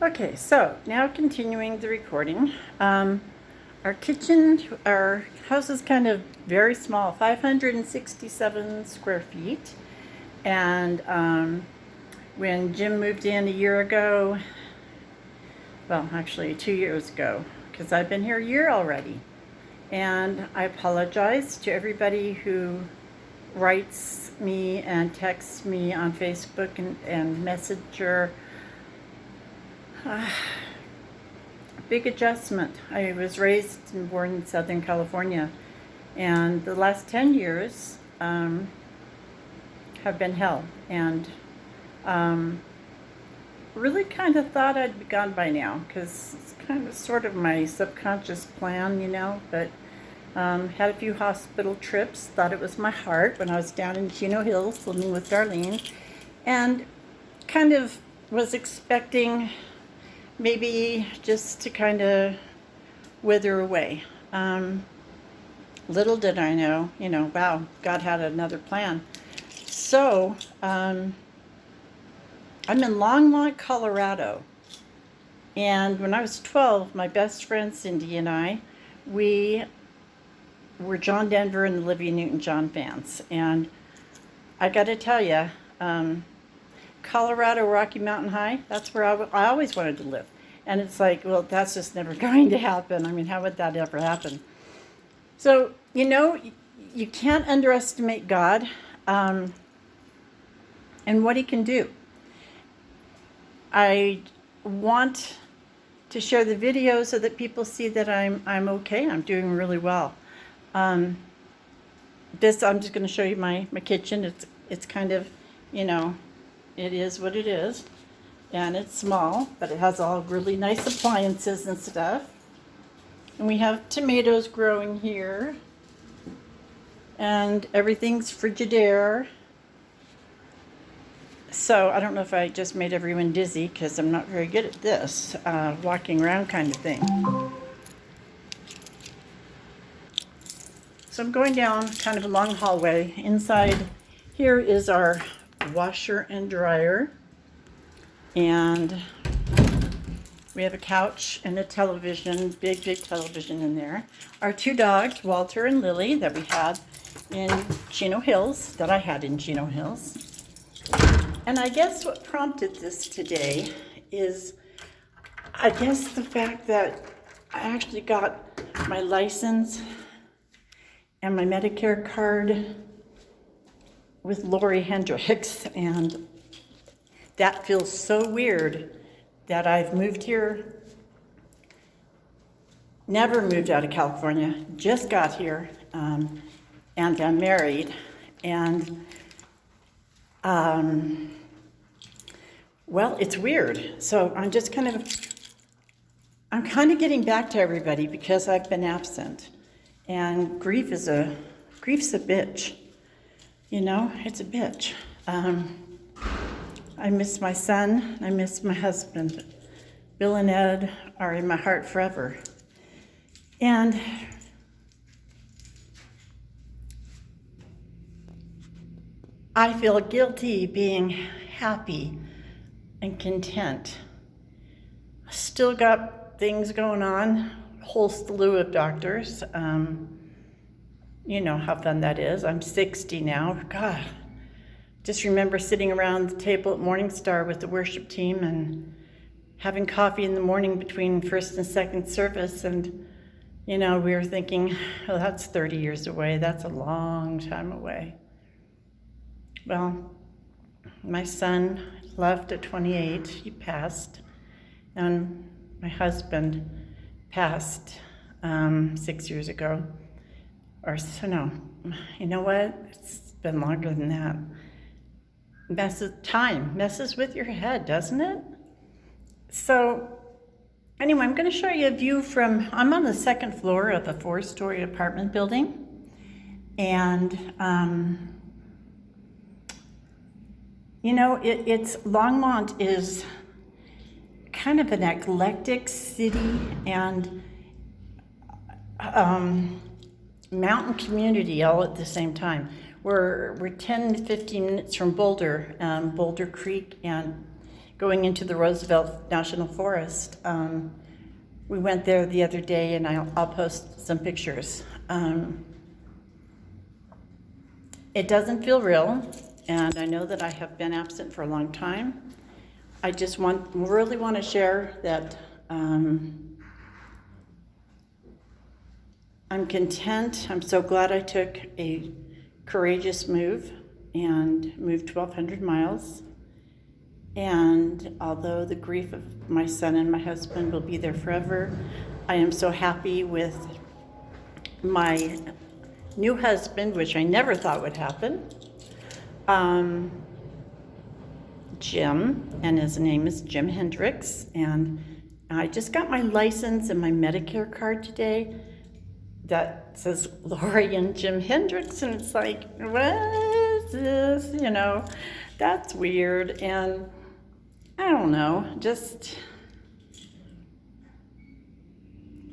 Okay, so now continuing the recording. Our kitchen, our house is kind of very small, 567 square feet. And when Jim moved in a year ago, well, actually 2 years ago, because I've been here a year already. And I apologize to everybody who writes me and texts me on Facebook and Messenger. Big adjustment. I was raised and born in Southern California, and the last 10 years have been hell. And really kind of thought I'd be gone by now, because it's kind of sort of my subconscious plan, but had a few hospital trips, thought it was my heart when I was down in Chino Hills living with Darlene, and kind of was expecting maybe just to kind of wither away. Little did I know, wow, God had another plan. So, I'm in Longmont, Colorado. And when I was 12, my best friend Cindy and I, we were John Denver and the Olivia Newton-John fans. And I got to tell you, Colorado, Rocky Mountain High, that's where I always wanted to live. And it's like, well, that's just never going to happen. I mean, how would that ever happen? So, you can't underestimate God and what he can do. I want to share the video so that people see that I'm okay. I'm doing really well. I'm just going to show you my kitchen. It's kind of, it is what it is, and it's small, but it has all really nice appliances and stuff. And we have tomatoes growing here, and everything's Frigidaire. So I don't know if I just made everyone dizzy, because I'm not very good at this walking around kind of thing. So I'm going down kind of a long hallway. Inside here is our washer and dryer, and we have a couch and a television, big television in there. Our two dogs, Walter and Lily, that we had in Chino Hills, that I had in Chino Hills. And I guess what prompted this today is, I guess the fact that I actually got my license and my Medicare card with Lori Hendricks, and that feels so weird that I've moved here, never moved out of California, just got here, and I'm married, and well, it's weird. So I'm kind of getting back to everybody because I've been absent, and grief's a bitch. It's a bitch. I miss my son. I miss my husband. Bill and Ed are in my heart forever. And I feel guilty being happy and content. I still got things going on, a whole slew of doctors. You know how fun that is. I'm 60 now. God, just remember sitting around the table at Morningstar with the worship team and having coffee in the morning between first and second service. And, we were thinking, oh, that's 30 years away. That's a long time away. Well, my son left at 28. He passed. And my husband passed 6 years ago. Or so, no, you know what? It's been longer than that. Time messes with your head, doesn't it? So, anyway, I'm going to show you a view I'm on the second floor of a 4-story apartment building. And, it's Longmont is kind of an eclectic city and mountain community all at the same time. We're 10 to 15 minutes from Boulder Creek, and going into the Roosevelt National Forest. We went there the other day, and I'll post some pictures. It doesn't feel real, and I know that I have been absent for a long time. I just really want to share that I'm content. I'm so glad I took a courageous move and moved 1,200 miles. And although the grief of my son and my husband will be there forever, I am so happy with my new husband, which I never thought would happen, Jim, and his name is Jim Hendricks. And I just got my license and my Medicare card today that says Lori and Jim Hendricks, and it's like, what is this? You know, that's weird. And I don't know,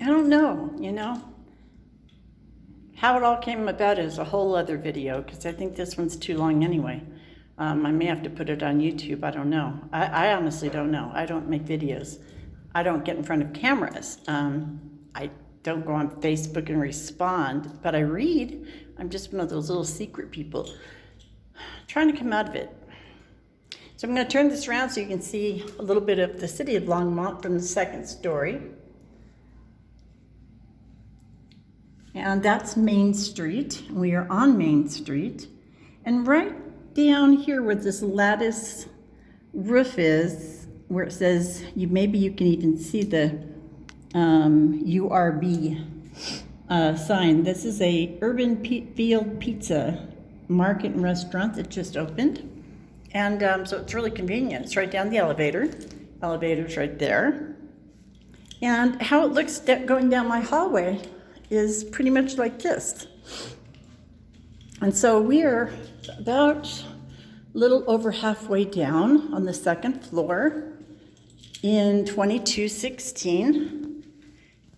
I don't know, you know. How it all came about is a whole other video, because I think this one's too long anyway. I may have to put it on YouTube, I don't know. I honestly don't know. I don't make videos. I don't get in front of cameras. I don't go on Facebook and respond, but I read. I'm just one of those little secret people trying to come out of it. So I'm going to turn this around so you can see a little bit of the city of Longmont from the second story. And that's Main Street. We are on Main Street. And right down here where this lattice roof is, where it says, maybe you can even see the URB sign. This is a Urban Field Pizza market and restaurant that just opened. And so it's really convenient. It's right down the elevator. Elevator's right there. And how it looks going down my hallway is pretty much like this. And so we are about a little over halfway down on the second floor in 2216.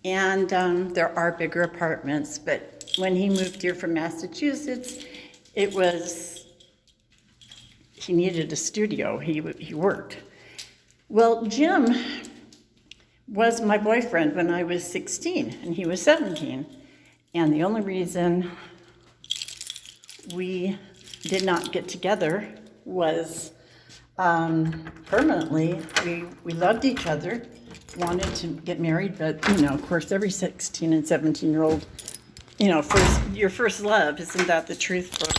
And there are bigger apartments, but when he moved here from Massachusetts, he needed a studio. He worked. Well, Jim was my boyfriend when I was 16 and he was 17. And the only reason we did not get together was permanently. We loved each other, wanted to get married, but of course every 16 and 17-year-old, your first love, isn't that the truth for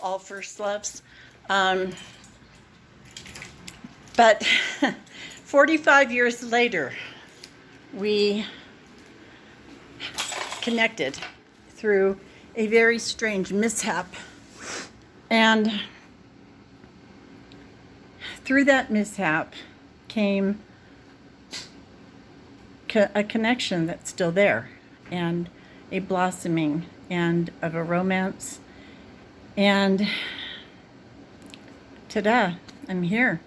all first loves? But 45 years later, we connected through a very strange mishap. And through that mishap came a connection that's still there, and a blossoming and of a romance. And ta-da, I'm here.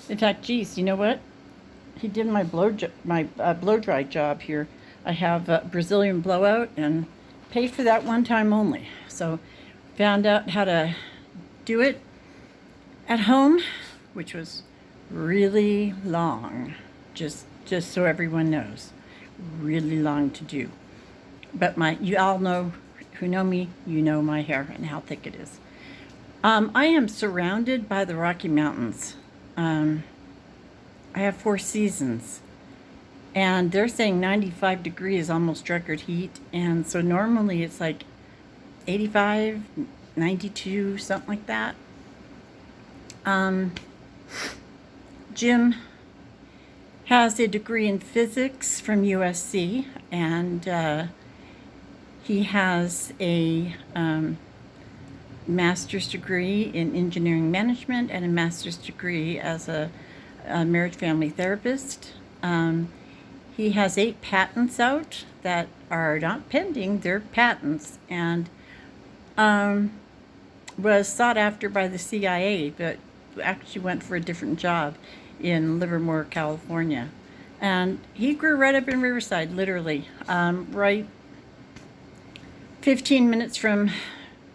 In fact, geez, you know what? He did my blow dry job here. I have a Brazilian blowout and paid for that one time only. So found out how to do it at home, which was really long, just so everyone knows, really long to do. But you all know, who know me, you know my hair and how thick it is. I am surrounded by the Rocky Mountains. I have 4 seasons, and they're saying 95 degrees, almost record heat, and so normally it's like 85, 92, something like that. Jim has a degree in physics from USC, and he has a master's degree in engineering management and a master's degree as a marriage family therapist. He has 8 patents out that are not pending, they're patents, and was sought after by the CIA, but actually went for a different job in Livermore, California. And he grew right up in Riverside, literally, right 15 minutes from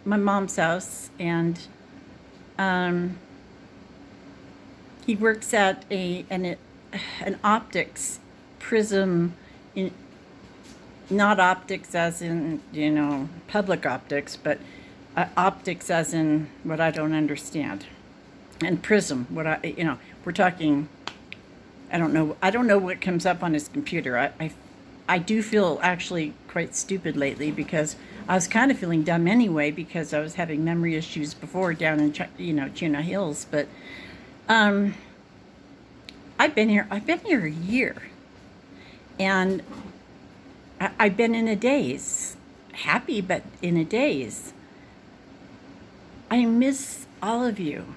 my mom's house. And He works at an optics prism, in, not optics as in, public optics, but optics as in what I don't understand. And prism, we're talking, I don't know what comes up on his computer. I do feel actually quite stupid lately because I was kind of feeling dumb anyway because I was having memory issues before down in Chino Hills. But I've been here a year, and I've been in a daze, happy but in a daze. I miss all of you.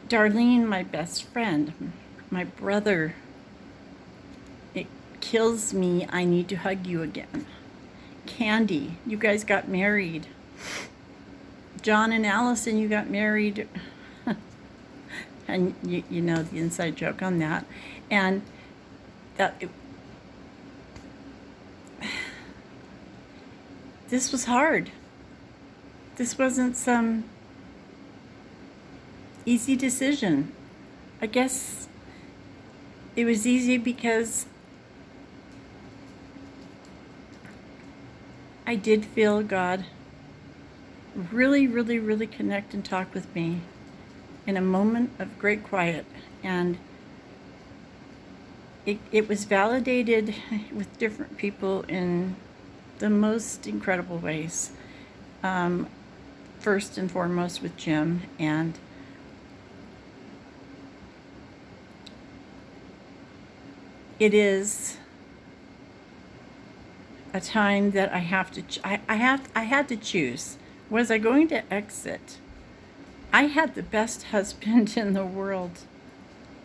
Darlene, my best friend, my brother. It kills me. I need to hug you again. Candy, you guys got married. John and Allison, you got married. And you know the inside joke on that. And this was hard. This wasn't some easy decision. I guess it was easy because I did feel God really, really, really connect and talk with me in a moment of great quiet. And it was validated with different people in the most incredible ways. First and foremost with Jim, and it is a time that I had to choose. Was I going to exit? I had the best husband in the world.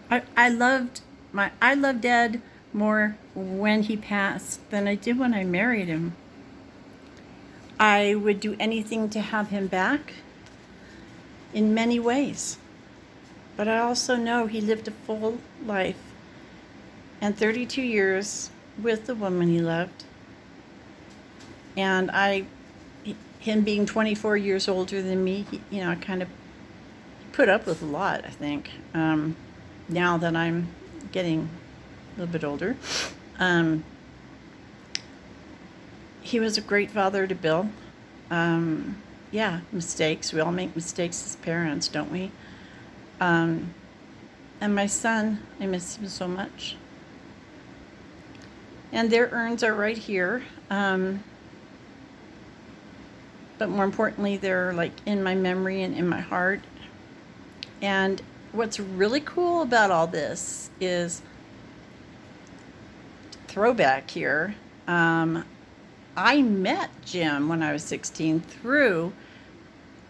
I loved Ed more when he passed than I did when I married him. I would do anything to have him back in many ways. But I also know he lived a full life and 32 years with the woman he loved. And him being 24 years older than me, I kind of put up with a lot, I think, now that I'm getting a little bit older. He was a great father to Bill. Mistakes. We all make mistakes as parents, don't we? And my son, I miss him so much. And their urns are right here. But more importantly, they're like in my memory and in my heart. And what's really cool about all this is, throwback here, I met Jim when I was 16 through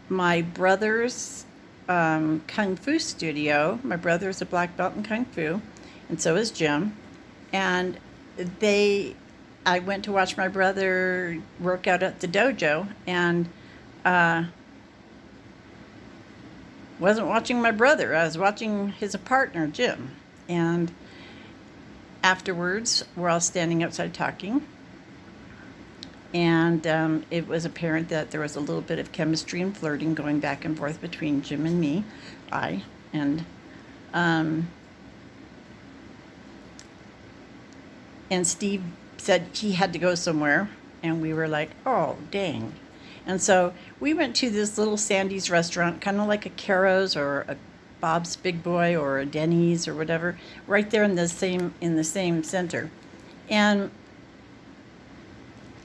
my brother's Kung Fu studio. My brother's a black belt in Kung Fu, and so is Jim. And I went to watch my brother work out at the dojo, and wasn't watching my brother. I was watching his partner, Jim. And afterwards, we're all standing outside talking. And it was apparent that there was a little bit of chemistry and flirting going back and forth between Jim and me. And Steve said he had to go somewhere, and we were like, oh, dang. And so we went to this little Sandy's restaurant, kind of like a Caro's or a Bob's Big Boy or a Denny's or whatever, right there in the same center. And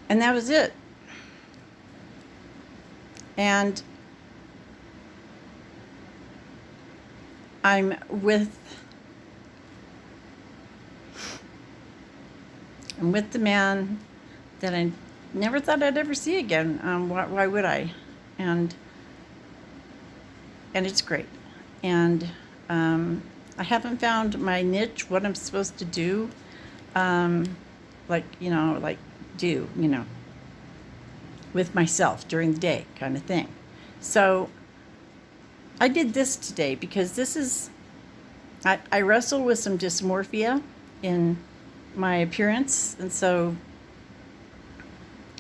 that was it. And I'm with the man that I never thought I'd ever see again. Why would I? And it's great. And I haven't found my niche, what I'm supposed to do, with myself during the day kind of thing. So I did this today because this is, I wrestle with some dysmorphia in my appearance, and so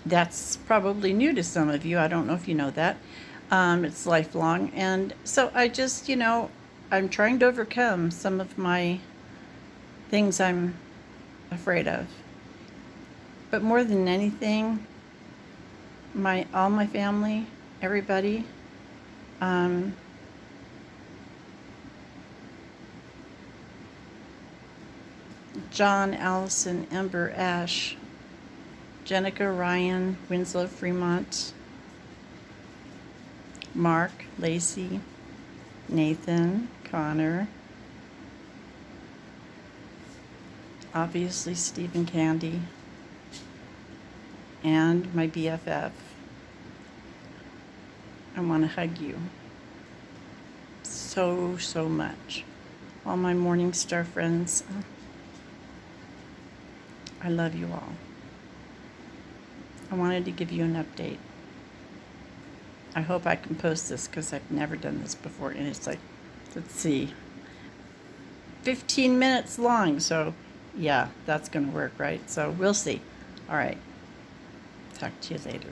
that's probably new to some of you. I don't know if you know that. It's lifelong. And so I just, I'm trying to overcome some of my things I'm afraid of. But more than anything, all my family, everybody, John, Allison, Ember, Ash, Jenica, Ryan, Winslow, Fremont, Mark, Lacey, Nathan, Connor, obviously Steve and Candy, and my BFF. I want to hug you so, so much. All my Morning Star friends, I love you all. I wanted to give you an update. I hope I can post this because I've never done this before, and it's like, let's see, 15 minutes long, so yeah, that's going to work, right? So we'll see. All right. Talk to you later.